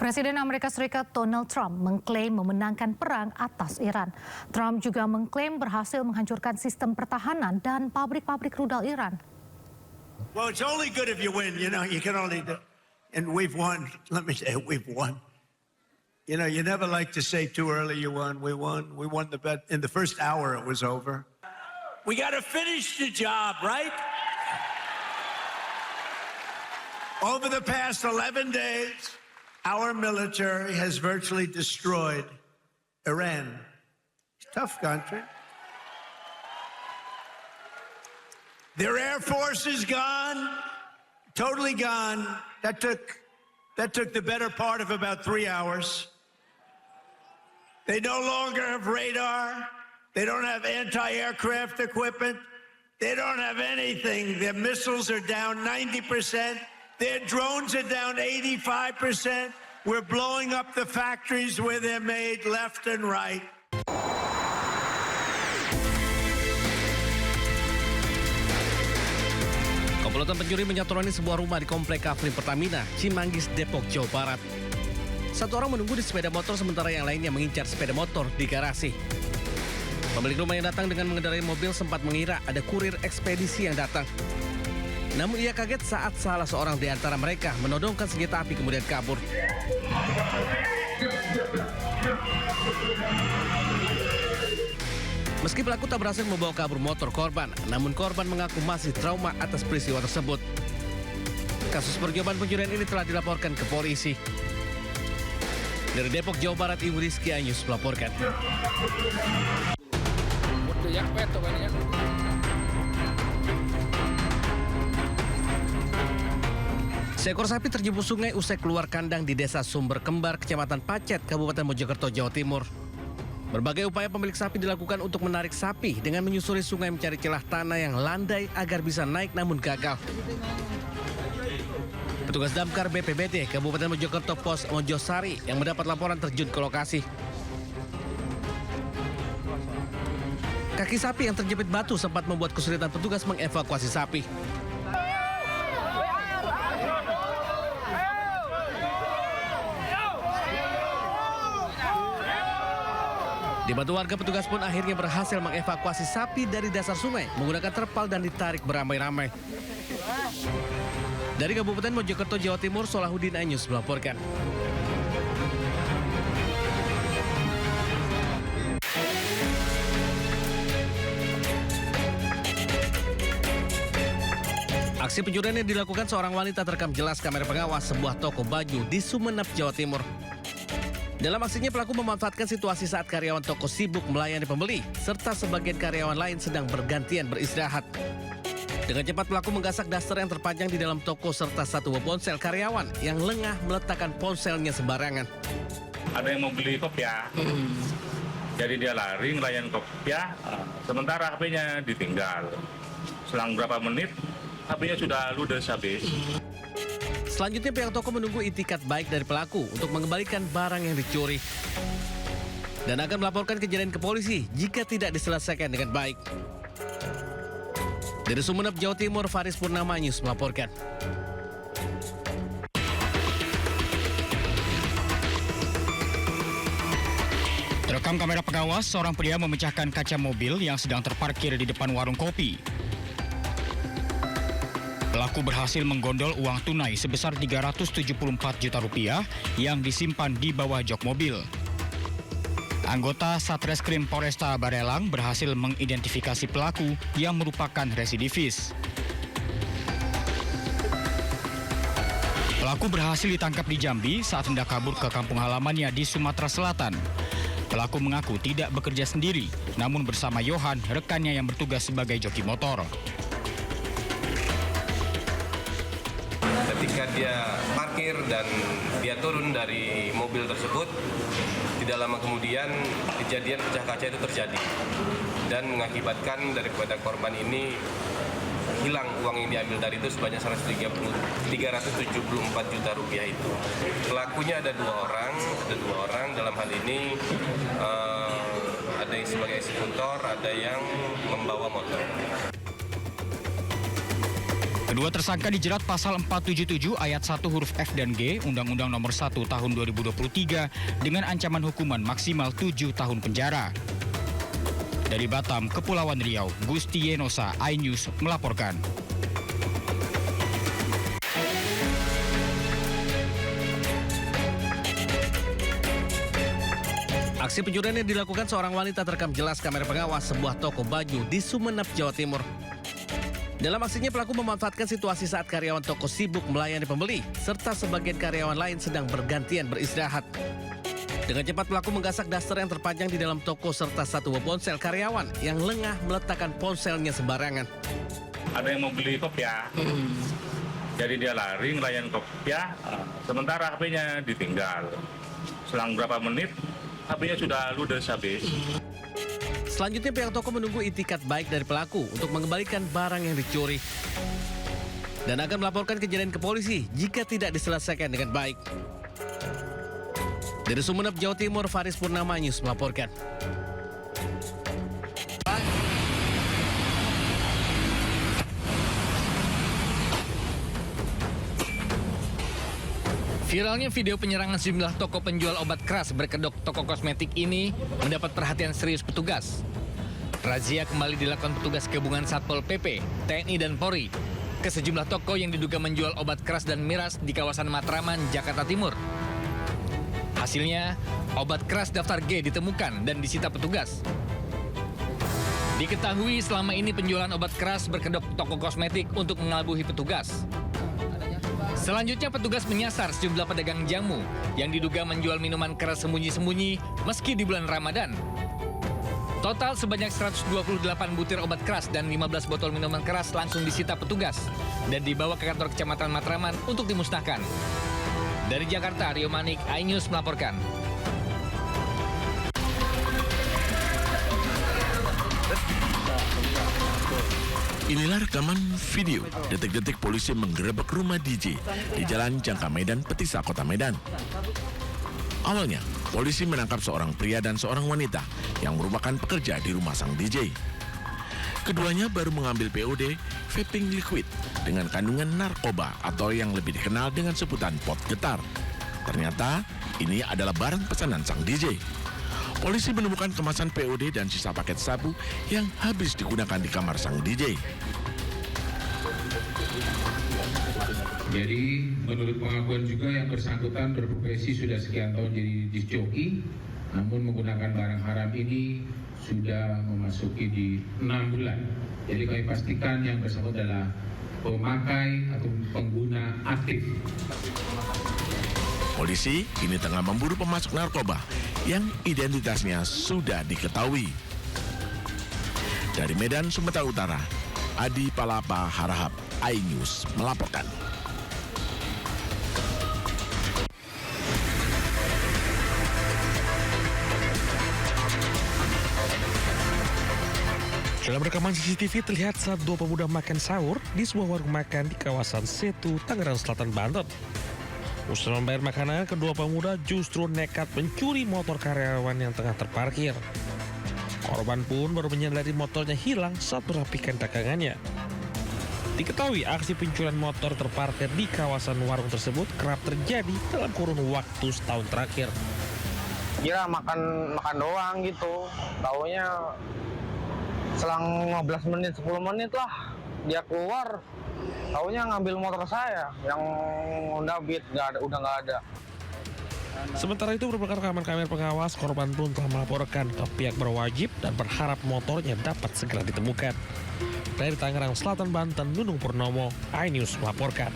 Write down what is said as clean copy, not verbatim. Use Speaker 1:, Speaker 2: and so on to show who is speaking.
Speaker 1: Presiden Amerika Serikat Donald Trump mengklaim memenangkan perang atas Iran. Trump juga mengklaim berhasil menghancurkan sistem pertahanan dan pabrik-pabrik rudal Iran.
Speaker 2: Well, it's only good if you win. You know, you can only do. And we've won. Let me say, we've won. You know, you never like to say too early you won. We won. We won the bet. In the first hour, it was over. We got to finish the job, right? Over the past 11 days, our military has virtually destroyed Iran. It's a tough country. Their air force is gone, totally gone. That took the better part of about 3 hours. They no longer have radar. They don't have anti-aircraft equipment. They don't have anything. Their missiles are down 90%. Their drones are down 85%. We're blowing up the factories where they're made left and right.
Speaker 3: Komplotan pencuri menyatroni sebuah rumah di Komplek Kafling Pertamina, Cimanggis, Depok, Jawa Barat. Satu orang menunggu di sepeda motor sementara yang lainnya mengincar sepeda motor di garasi. Pemilik rumah yang datang dengan mengendarai mobil sempat mengira ada kurir ekspedisi yang datang. Namun ia kaget saat salah seorang di antara mereka menodongkan senjata api kemudian kabur. Meski pelaku tak berhasil membawa kabur motor korban, namun korban mengaku masih trauma atas peristiwa tersebut. Kasus percobaan pencurian ini telah dilaporkan ke polisi. Dari Depok, Jawa Barat, Ibu Rizky Anyus melaporkan. Seekor sapi terjebak sungai usai keluar kandang di Desa Sumber Kembar, Kecamatan Pacet, Kabupaten Mojokerto, Jawa Timur. Berbagai upaya pemilik sapi dilakukan untuk menarik sapi dengan menyusuri sungai mencari celah tanah yang landai agar bisa naik namun gagal. Petugas damkar BPBD Kabupaten Mojokerto Pos Mojosari yang mendapat laporan terjun ke lokasi. Kaki sapi yang terjepit batu sempat membuat kesulitan petugas mengevakuasi sapi. Dibantu warga, petugas pun akhirnya berhasil mengevakuasi sapi dari dasar sungai menggunakan terpal dan ditarik beramai-ramai. Dari Kabupaten Mojokerto, Jawa Timur, Solahuddin Anyus melaporkan. Aksi pencurian yang dilakukan seorang wanita terekam jelas kamera pengawas sebuah toko baju di Sumeneb, Jawa Timur. Dalam aksinya, pelaku memanfaatkan situasi saat karyawan toko sibuk melayani pembeli, serta sebagian karyawan lain sedang bergantian beristirahat. Dengan cepat, pelaku menggasak daster yang terpajang di dalam toko serta satu buah ponsel karyawan yang lengah meletakkan ponselnya sembarangan.
Speaker 4: Ada yang mau beli kopiah, jadi dia lari ngelayan kopiah, sementara HP-nya ditinggal. Selang berapa menit, HP-nya sudah ludes habis.
Speaker 3: Selanjutnya pihak toko menunggu itikat baik dari pelaku untuk mengembalikan barang yang dicuri dan akan melaporkan kejadian ke polisi jika tidak diselesaikan dengan baik. Dari Sumeneb, Jawa Timur, Faris Purnama News melaporkan.
Speaker 5: Terekam kamera pengawas, seorang pria memecahkan kaca mobil yang sedang terparkir di depan warung kopi. Pelaku berhasil menggondol uang tunai sebesar Rp374 juta yang disimpan di bawah jok mobil. Anggota Satreskrim Polresta Barelang berhasil mengidentifikasi pelaku yang merupakan residivis. Pelaku berhasil ditangkap di Jambi saat hendak kabur ke kampung halamannya di Sumatera Selatan. Pelaku mengaku tidak bekerja sendiri, namun bersama Yohan, rekannya yang bertugas sebagai joki motor.
Speaker 6: Ketika dia parkir dan dia turun dari mobil tersebut, tidak lama kemudian kejadian pecah kaca itu terjadi dan mengakibatkan daripada korban ini hilang uang yang diambil tadi itu sebanyak Rp374 juta itu. Pelakunya ada dua orang dalam hal ini ada yang sebagai eksekutor, ada yang membawa motor.
Speaker 5: Kedua tersangka dijerat pasal 477 ayat 1 huruf F dan G Undang-Undang Nomor 1 Tahun 2023 dengan ancaman hukuman maksimal 7 tahun penjara. Dari Batam, Kepulauan Riau, Gusti Yenosa, iNews melaporkan.
Speaker 3: Aksi pencurian yang dilakukan seorang wanita terekam jelas kamera pengawas sebuah toko baju di Sumeneb, Jawa Timur. Dalam aksinya pelaku memanfaatkan situasi saat karyawan toko sibuk melayani pembeli, serta sebagian karyawan lain sedang bergantian beristirahat. Dengan cepat pelaku menggasak daster yang terpajang di dalam toko serta satu buah ponsel karyawan yang lengah meletakkan ponselnya sembarangan.
Speaker 4: Ada yang mau beli kopiah, jadi dia lari ngelayan kopiah, sementara HP-nya ditinggal. Selang berapa menit, HP-nya sudah ludes habis.
Speaker 3: Selanjutnya pihak toko menunggu itikat baik dari pelaku untuk mengembalikan barang yang dicuri dan akan melaporkan kejadian ke polisi jika tidak diselesaikan dengan baik. Dari Sumeneb, Jawa Timur, Faris Purnama News melaporkan.
Speaker 7: Viralnya video penyerangan sejumlah toko penjual obat keras berkedok toko kosmetik ini mendapat perhatian serius petugas. Razia kembali dilakukan petugas gabungan Satpol PP, TNI dan Polri ke sejumlah toko yang diduga menjual obat keras dan miras di kawasan Matraman, Jakarta Timur. Hasilnya, obat keras daftar G ditemukan dan disita petugas. Diketahui selama ini penjualan obat keras berkedok toko kosmetik untuk mengelabuhi petugas. Selanjutnya petugas menyasar sejumlah pedagang jamu yang diduga menjual minuman keras sembunyi-sembunyi meski di bulan Ramadan. Total sebanyak 128 butir obat keras dan 15 botol minuman keras langsung disita petugas dan dibawa ke kantor Kecamatan Matraman untuk dimusnahkan. Dari Jakarta, Rio Manik, iNews melaporkan.
Speaker 8: Inilah rekaman video detik-detik polisi menggerebek rumah DJ di Jalan Jangka Medan, Petisa, Kota Medan. Awalnya, polisi menangkap seorang pria dan seorang wanita yang merupakan pekerja di rumah sang DJ. Keduanya baru mengambil POD vaping liquid dengan kandungan narkoba atau yang lebih dikenal dengan sebutan pot getar. Ternyata ini adalah barang pesanan sang DJ. Polisi menemukan kemasan POD dan sisa paket sabu yang habis digunakan di kamar sang DJ.
Speaker 9: Jadi menurut pengakuan juga yang bersangkutan berprofesi sudah sekian tahun jadi disc jockey, namun menggunakan barang haram ini sudah memasuki di 6 bulan. Jadi kami pastikan yang bersangkutan adalah pemakai atau pengguna aktif.
Speaker 8: Polisi kini tengah memburu pemasok narkoba yang identitasnya sudah diketahui. Dari Medan, Sumatera Utara, Adi Palapa Harahap, iNews melaporkan.
Speaker 10: Dalam rekaman CCTV terlihat saat dua pemuda makan sahur di sebuah warung makan di kawasan Setu, Tangerang Selatan, Banten. Usai membayar makanan, kedua pemuda justru nekat mencuri motor karyawan yang tengah terparkir. Korban pun baru menyadari motornya hilang saat merapikan dagangannya. Diketahui aksi pencurian motor terparkir di kawasan warung tersebut kerap terjadi dalam kurun waktu setahun terakhir.
Speaker 11: Kira makan doang gitu, taunya selang 15 menit, 10 menit lah dia keluar, taunya ngambil motor saya yang Honda Beat, udah nggak ada.
Speaker 10: Sementara itu berbekal rekaman kamera pengawas, korban pun telah melaporkan ke pihak berwajib dan berharap motornya dapat segera ditemukan. Dari Tangerang Selatan, Banten, Nunung Purnomo, iNews melaporkan.